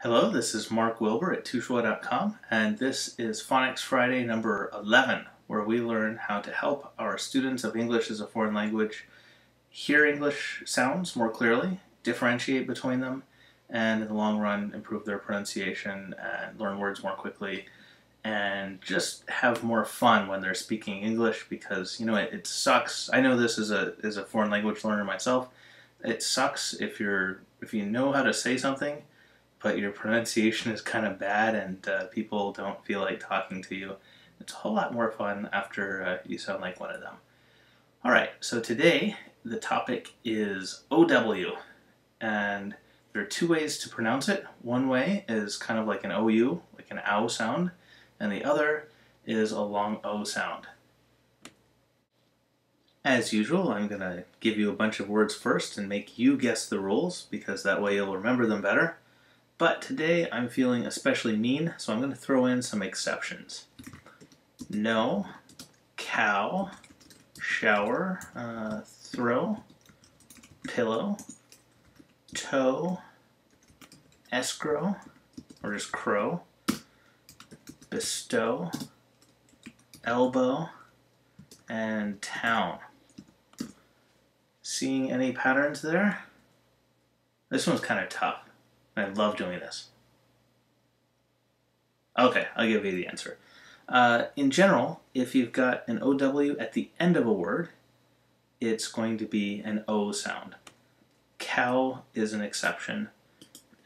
Hello, this is Mark Wilbur at tushua.com, and this is Phonics Friday number 11, where we learn how to help our students of English as a foreign language hear English sounds more clearly, differentiate between them, and in the long run improve their pronunciation and learn words more quickly, and just have more fun when they're speaking English because, it sucks. I know this as a foreign language learner myself. It sucks if you know how to say something but your pronunciation is kind of bad and people don't feel like talking to you. It's a whole lot more fun after you sound like one of them. All right, so today the topic is OW, and there are two ways to pronounce it. One way is kind of like an OU, like an OW sound, and the other is a long O sound. As usual, I'm going to give you a bunch of words first and make you guess the rules, because that way you'll remember them better. But today I'm feeling especially mean, so I'm going to throw in some exceptions. No, cow, shower, throw, pillow, toe, escrow, or just crow, bestow, elbow, and town. Seeing any patterns there? This one's kind of tough. I love doing this. Okay, I'll give you the answer. In general, if you've got an OW at the end of a word, it's going to be an O sound. Cow is an exception,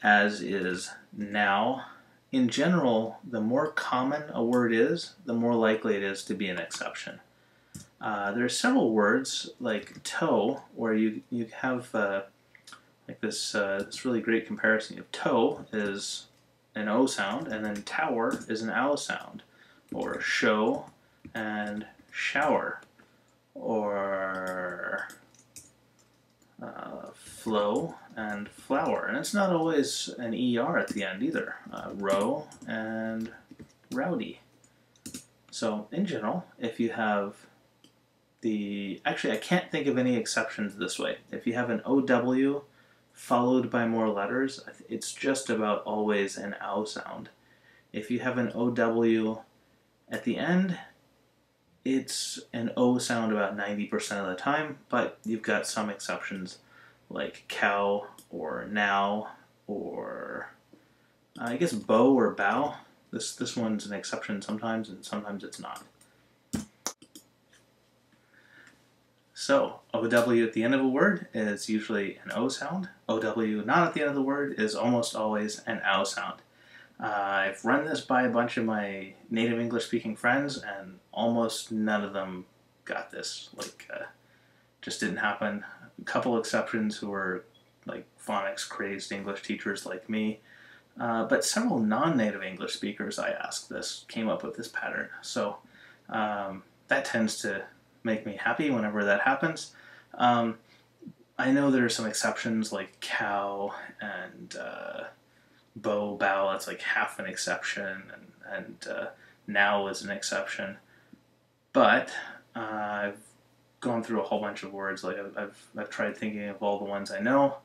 as is now. In general, the more common a word is, the more likely it is to be an exception. There are several words, like toe, where you have like this really great comparison of toe is an O sound, and then tower is an OW sound, or show and shower, or flow and flower. And it's not always an ER at the end either. Row and rowdy. So in general, if you have actually I can't think of any exceptions this way. If you have an OW followed by more letters, it's just about always an OW sound. If you have an OW at the end, it's an O sound about 90% of the time, but you've got some exceptions like cow or now, or I guess bow or bow. This one's an exception sometimes, and sometimes it's not. So, OW at the end of a word is usually an O sound. OW not at the end of the word is almost always an OW sound. I've run this by a bunch of my native English speaking friends, and almost none of them got this. Just didn't happen. A couple exceptions who were like phonics crazed English teachers like me. But several non-native English speakers I asked this came up with this pattern. So that tends to make me happy whenever that happens. I know there are some exceptions like cow and bow, bow, that's like half an exception, and now is an exception. But I've gone through a whole bunch of words. Like I've tried thinking of all the ones I know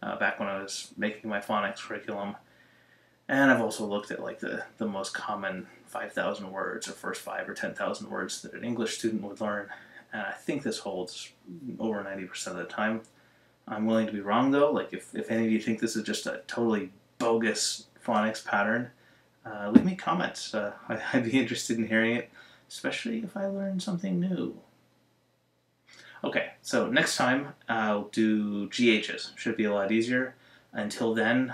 back when I was making my phonics curriculum. And I've also looked at like the most common 5,000 words or first 5 or 10,000 words that an English student would learn. And I think this holds over 90% of the time. I'm willing to be wrong though. Like if any of you think this is just a totally bogus phonics pattern, leave me comments. I'd be interested in hearing it, especially if I learn something new. Okay, so next time I'll do GHs. Should be a lot easier. Until then,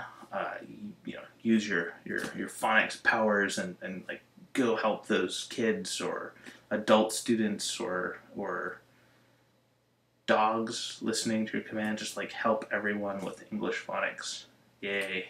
use your phonics powers and like go help those kids or adult students or dogs listening to your command. Just like help everyone with English phonics. Yay.